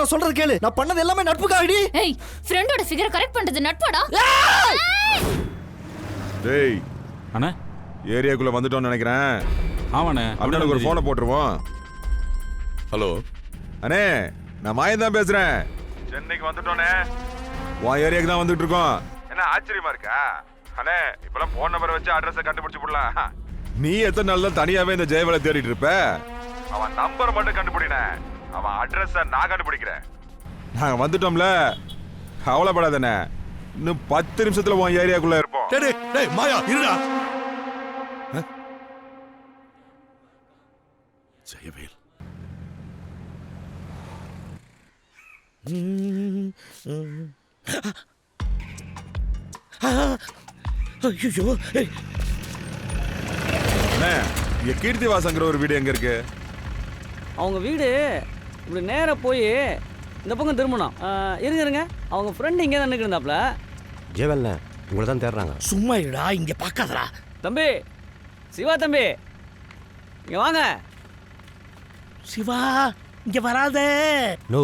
நான் சொல்றது கேளு. நான் பண்ணது எல்லாமே நட்புக்காகடி. ஏய், ஃப்ரெண்டோட ஃபிகரை கரெக்ட் பண்றது நட்பாடா. டேய் அண்ணா ஏரியாக்குள்ள வந்துட்டோம்னு நினைக்கிறேன். ஆமாண்ணே. அப்படியே ஒரு போனை போட்டுருவோம். ஹலோ அண்ணே, நான் மாயன் தான் பேசுறேன். சென்னைக்கு வந்துட்டோனே. உன் ஏரியாக்கு தான் வந்துட்டு இருக்கோம். என்ன ஆச்சரியமா இருக்கா? அண்ணே, இப்பெல்லாம் போன் நம்பரை வச்சு அட்ரஸை கண்டுபிடிச்சு போடலாம். நீ எத்தனை நாள் தான் தனியாவே இந்த ஜெயவேலை தேடிட்டு இருப்ப? அவன் நம்பர் மட்டும் கண்டுபிடின, அவன் அட்ரஸ நான் கண்டுபிடிக்கிறேன். நாங்க வந்துட்டோம்ல, கவலைப்படாதண்ணே. இன்னும் 10 நிமிஷத்துல உன் ஏரியாக்குள்ள இருப்போம். டேய் மாயா இருடா. ஜெயவேல் ஐயோ, அண்ணே, இங்க கீர்த்திவாசங்கிற ஒரு வீடு எங்க இருக்கு? அவங்க வீடு இப்படி நேராக போய் இந்த பக்கம் திரும்பணும். இருங்க அவங்க ஃப்ரெண்டு இங்கே தான் நிற்கிறாப்ல. ஜெயவேல்ல உங்களை தான் தேடுறாங்க. சும்மா இருடா, இங்க பார்க்காதடா. தம்பி, சிவா தம்பி, இங்கே வாங்க. சிவா, இங்க வராத. நோ,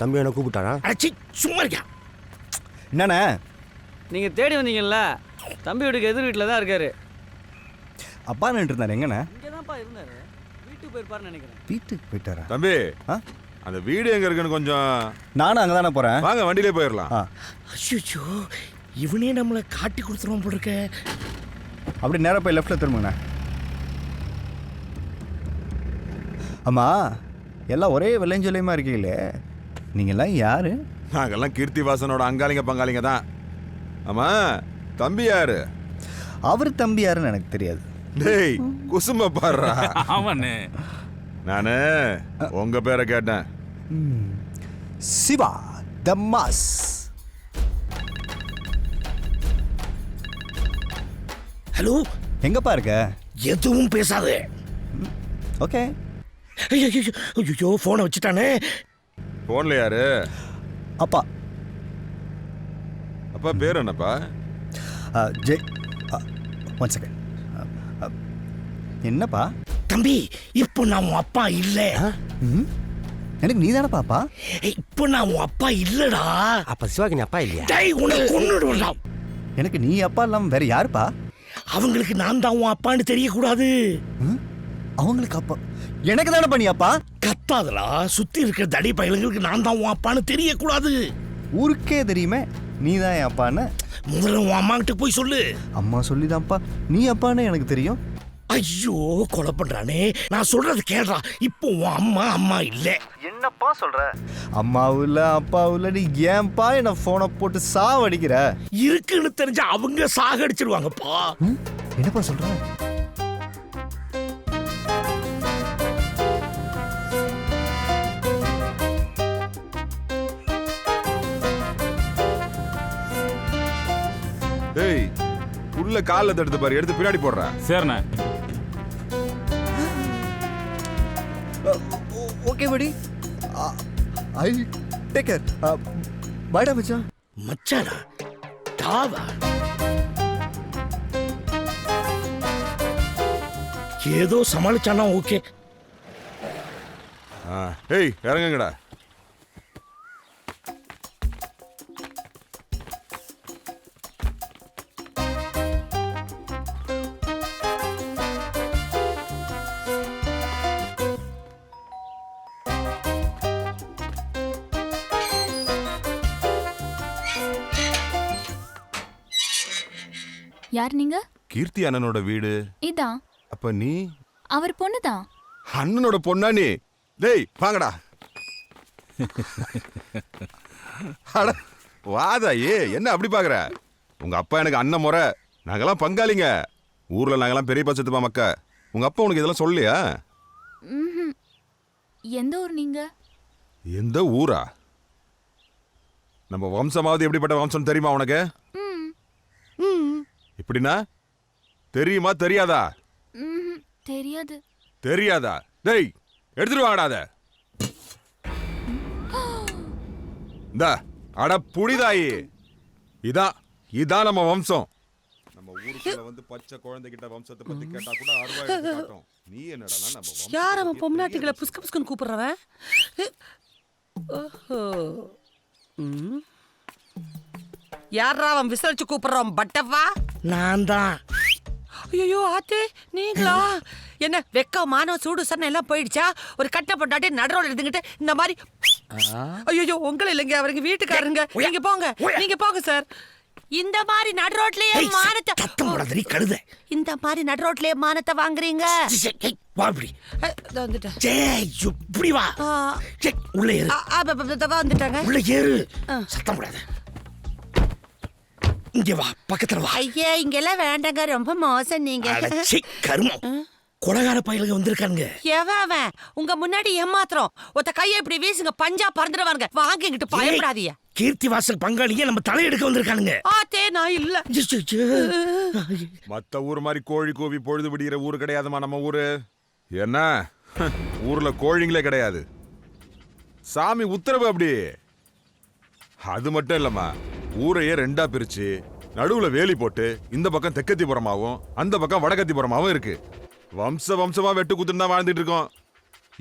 தம்பி என்ன கூப்பிட்டாரா? அச்சி, சும்மா இருக்கியா? என்னண்ணே? நீங்கள் தேடி வந்தீங்கல்ல, தம்பி வீட்டுக்கு எதிர் வீட்டில் தான் இருக்காரு. அப்பா நின்று இருந்தாரு. எங்கண்ணே? இங்கே தான்ப்பா இருந்தார். வீட்டுக்கு போயிருப்பாருன்னு நினைக்கிறேன். வீட்டுக்கு போயிட்டாரா? தம்பி, அந்த வீடு எங்க இருக்குன்னு கொஞ்சம். நானும் அங்கே தானே போகிறேன். வாங்க, வண்டியிலே போயிடலாம். அச்சோ, இவனே நம்மளை காட்டி கொடுத்துருவான் போல இருக்க. அப்படி நேராக போய் லெஃப்டில் திரும்புங்கண்ணே. ஆமா, எல்லாம் ஒரே வெள்ளைஞ்சொல்லியமா இருக்கீங்களே, நீங்கெல்லாம் யாரு? நாங்கெல்லாம் கீர்த்திவாசனோட அங்காளிங்க பங்காளிங்க தான். ஆமா, தம்பி யாரு? அவர் தம்பி யாருன்னு எனக்கு தெரியாது. டேய், குசும்ப பாடுறா. ஆமாண்ணே. நானு உங்க பேரை கேட்டேன். Siva the mass. ஹலோ, எங்கப்பா இருக்க? எதுவும் பேசாதே. ஓகே. ஐயோ, போனை வச்சுட்டானே. போன்ல யாரு? அப்பா. அப்பா பேர் என்னப்பா? ஜெய். One second. என்னப்பா? தம்பி, இப்போ நான் உன் அப்பா இல்ல. எனக்கு நீ தானே பாப்பா? இப்போ நான் உன் அப்பா இல்லடா. அப்ப சிவாக்கு நீ அப்பா இல்லையா? டேய், உன்னை கொன்னுடுவேன்டா. எனக்கு நீ அப்பா இல்லாம வேற யாருப்பா? அவங்களுக்கு நான் தான் உன் அப்பான்னு தெரியக்கூடாது. அவங்களுக்கு அப்பா? எனக்கு தானே பண்ணி அப்பா? கத்தாதலா, சுத்தி இருக்கிற தடி பயலுங்களுக்கு நான் தான் உன் அப்பான்னு தெரியக்கூடாது. ஊருக்கே தெரியுமே நீ தான் என் அப்பான்னு. முதல்ல உன் அம்மா கிட்ட போய் சொல்லு. அம்மா சொல்லிதான்ப்பா நீ அப்பான்னு எனக்கு தெரியும். ஐயோ, கொலை பண்றானே. நான் சொல்றது கேள்றா. இப்போ உன் அம்மா இல்ல. என்னப்பா சொல்ற? அம்மாவும் இல்ல அப்பாவும் இல்ல, நீ ஏன்பா என்ன போனை போட்டு சாவடிக்கிற? இருக்குன்னு தெரிஞ்சா அவங்க சாகடிச்சிருவாங்கப்பா. என்னப்பா சொல்ற? டேய், உள்ள கால்ல தடுத்து பாரு, எடுத்து பின்னாடி போடுறா. சரிண்ணே. ஓகே படி, ஐ டேக் கேர். பைடா மச்சான். மச்சானா? டாவா? ஏதோ சமாளிச்சானா ஓகே. ஏய், இறங்குங்கடா. யார் நீங்க? கீர்த்தி அண்ணனோட வீடு இதான். அப்ப நீ? அவர் பொண்ணுதான். அண்ணனோட பொண்ணா நீ? டேய், வாங்கடா. அட வாதாயே, என்ன அப்படி பாக்குற? உங்க அப்பா எனக்கு அண்ணன் முறை, நாங்கெல்லாம் பங்காளிங்க. ஊர்ல நாங்கெல்லாம் பெரிய பட்சத்துப்பா மக்கா. உங்க அப்பா உனக்கு இதெல்லாம் சொல்லியா? எந்த ஊர் நீங்க? எந்த ஊரா? நம்ம வம்சமாவது எப்படிப்பட்ட வம்சம் தெரியுமா உனக்கு? இப்படின்னா தெரியுமா தெரியாதா? தெரியாது. தெரியாதா? டேய், எடுத்துட்டு வாங்கடா அத. இந்த அட புடிதாயி, இதான் நம்ம வம்சம். நம்ம ஊருக்குள்ள வந்து பச்சை குழந்தைகிட்ட வம்சத்தை பத்தி கேட்டா கூட அருவாயிட்டு காட்டும். நீ என்னடா நம்ம வம்சம்? யார் அவன் பொம்னாட்டிகளை புஸ்கு புஸ்குன்னு கூப்பிடுறவன்? ஓஹோ. யாரா அவன் விசாரிச்சு கூப்பிடுறான் பட்டவா? நான் தான். ஐயோ ஆத்தே நீங்களா? என்ன வெக்கம் மானம் சூடு சரணம் எல்லாம் போயிடுச்சா? ஒரு கட்ட பொண்டாட்டி நடுரோட இருந்துகிட்டு இந்த மாதிரி. ஐயோ உங்களை இல்லைங்க, அவருங்க வீட்டுக்காரருங்க. நீங்க போங்க, நீங்க போங்க சார். இந்த மாதிரி நடுரோட்லயே மானத்தை சத்தம் போடாதடி கழுதை. இந்த மாதிரி நடுரோட்லயே மானத்தை வாங்குறீங்க. வா இப்படி. இதோ வந்துட்டேன். ஏய் இப்படி வா. ஏய், உள்ள ஏறு. வந்துட்டாங்க. உள்ள ஏறு. சத்தம் போடாத. இங்க வா, பக்கத்துல வா. ஐயா இங்கெல்லாம் வேண்டாங்க, ரொம்ப மோசம் நீங்க. அடச்சி கருமம். கொலகார பயலுங்க வந்திருக்கானுங்க. அவன் உங்க முன்னாடி ஏமாத்திரம். ஒத்த கையை இப்படி வீசுங்க, பஞ்சா பறந்துடுவாங்க. வாங்க இங்கிட்டு பயப்படாதீங்க. கீர்த்தி வாசல் பங்காளிங்க நம்ம தலையெடுக்க வந்திருக்கானுங்க. ஆத்தே நான் இல்ல. மத்த ஊர் மாதிரி கோழி கோவி பொழுது விடிகிற ஊரு கிடையாதுமா நம்ம ஊரு. என்ன ஊர்ல கோழிங்களே கிடையாது. சாமி உத்தரவு அப்படி. அது மட்டும் இல்லம்மா, ஊரையே ரெண்டா பிரிச்சு நடுவுல வேலி போட்டு இந்த பக்கம் தெக்கத்திபுரமாவும் அந்த பக்கம் வடக்கத்திபுரமாவும் இருக்கு. வம்சமா வெட்டு குத்துன்னு தான் வாழ்ந்துட்டு இருக்கோம்.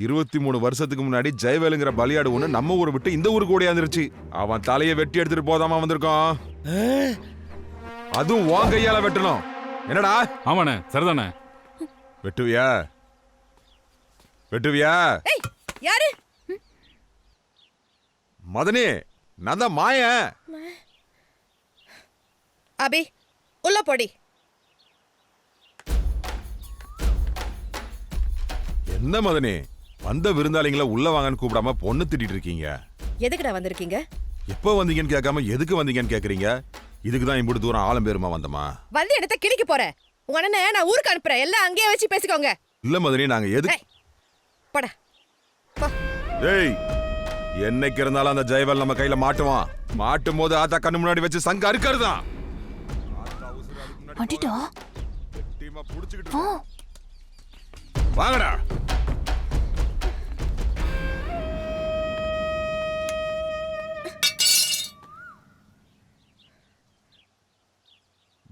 23 வருஷத்துக்கு முன்னாடி ஜெயவேலுங்கிற பலியாடு ஒண்ணு நம்ம ஊரை விட்டு இந்த ஊருக்கு ஓடியாந்துருச்சு. அவன் தலையை வெட்டி எடுத்துட்டு போதாமா வந்திருக்கோம். அதுவும் உன் கையால வெட்டணும். என்னடா? ஆமாண்ணே, சரிதானே. வெட்டுவியா? வெட்டுவியா? யாரு? மதனி, நான் தான் மாயன். அபி உள்ள போடி. என்ன மதனி, வந்த விருந்தாளிங்களை உள்ள வாங்கன்னு கூப்பிடாம பொண்ணு திட்டிட்டு இருக்கீங்க. எதுக்குடா வந்திருக்கீங்க? எப்ப வந்தீங்கன்னு கேட்காம எதுக்கு வந்தீங்கன்னு கேக்குறீங்க. இதுக்கு தான் இப்படி தூரம் ஆலம் பேருமா வந்தமா? வந்து இடத்த கிழிக்க போறேன். உங்க அண்ணனை நான் ஊருக்கு அனுப்புறேன். எல்லாம் அங்கேயே வச்சு பேசிக்கோங்க. இல்ல மதனி, நாங்க எதுக்கு? போடா. ஏய், என்னைக்கு இருந்தாலும் அந்த ஜெயவேல் நம்ம கையில மாட்டுவான். மாட்டும் போது ஆத்தா கண்ணு முன்னாடி வச்சு சங்க அறுக்கிறதுதான். அடிடா. வாங்கடா.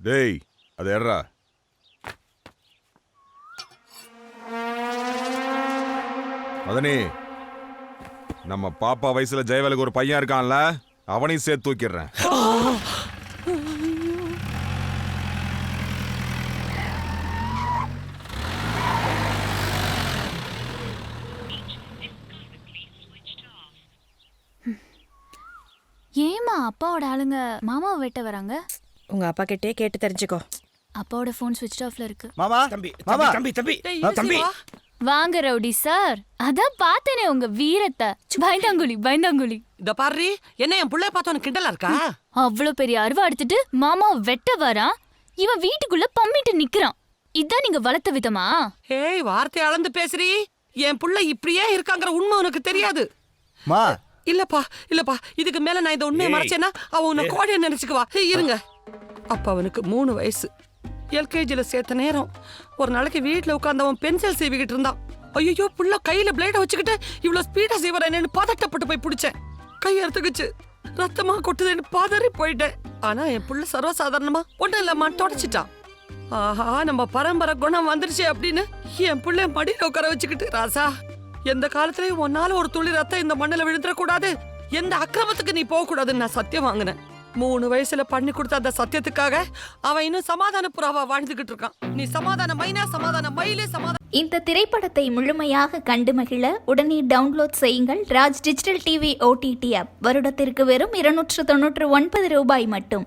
டேய், அது ஏறா. மதனி, நம்ம பாப்பா வயசுல ஜெயவேலுக்கு ஒரு பையன் இருக்கான்ல, அவனையும் சேர்த்து தூக்கிடுறேன். ஏமா அப்பாவோட ஆளுங்க மாமாவை வெட்ட வராங்க? உங்க அப்பா கிட்டே கேட்டு தெரிஞ்சுக்கோ. அப்பாவோட ஃபோன் ஸ்விட்ச் ஆஃப்ல இருக்கு. மாமா, தம்பி மாமா. தம்பி தம்பி தம்பி. வாங்க ரவுடி சார். அதான் பார்த்தேனே உங்க வீரத்தை. பயந்தாங்குழி. இத பாரு, என்ன என் புள்ளைய பார்த்து உனக்கு கிண்டலா இருக்கா? அவ்வளவு பெரிய அருவா எடுத்துட்டு மாமாவை வெட்ட வரான். இவன் வீட்டுக்குள்ள பம்மிட்டு நிக்கிறான். இதான் நீங்க வளர்த்த விதமா? ஏய், வார்த்தை அளந்து பேசுறீ. என் புள்ள இப்படியே இருக்காங்கிற உண்மை உனக்கு தெரியாது. மா, இல்லப்பா இதுக்கு மேல நான் இந்த உண்மையை மறைச்சேன்னா அவன் உன்னை கோடிய நினைச்சுக்குவா. இருங்க. அப்ப அவனுக்கு 3 வயசு. எல்கேஜில சேர்த்த நேரம் ஒரு நாளைக்கு வீட்டுல உட்காந்து அவன் பென்சில் சீவிக்கிட்டு இருந்தான். ஐயோ, புள்ள கையில பிளேட வச்சுக்கிட்டு இவ்வளவு ஸ்பீடா சீவர என்னன்னு பதட்டப்பட்டு போய் பிடிச்சேன். கை அறுத்துக்குச்சு, ரத்தமா கொட்டுதுன்னு பதறி போயிட்டேன். ஆனா என் புள்ள சர்வசாதாரணமா ஒன்னும் இல்லம்மா தொடச்சிட்டான். ஆஹா, நம்ம பரம்பரை குணம் வந்துருச்சு அப்படின்னு என் புள்ள மடியில உட்கார வச்சுக்கிட்டு, ராசா எந்த காலத்திலயும் ஒன்னால ஒரு துளி ரத்தம் இந்த மண்ணில விழுந்துடக்கூடாது, எந்த அக்கிரமத்துக்கு நீ போக கூடாதுன்னு நான் சத்தியம் வாங்கினேன். 3 வயசுல பண்ணி கொடுத்த அந்த சத்தியத்துக்காக அவன் இன்னும் சமாதான புறாவா வாழ்ந்துகிட்டு இருக்கான். நீ சமாதான மைனா, சமாதான மயிலே, சமாதான. இந்த திரைப்படத்தை முழுமையாக கண்டு மகிழ உடனே டவுன்லோட் செய்யுங்கள் Raj digital TV OTT app. வருடத்திற்கு வெறும் 299 ரூபாய் மட்டும்.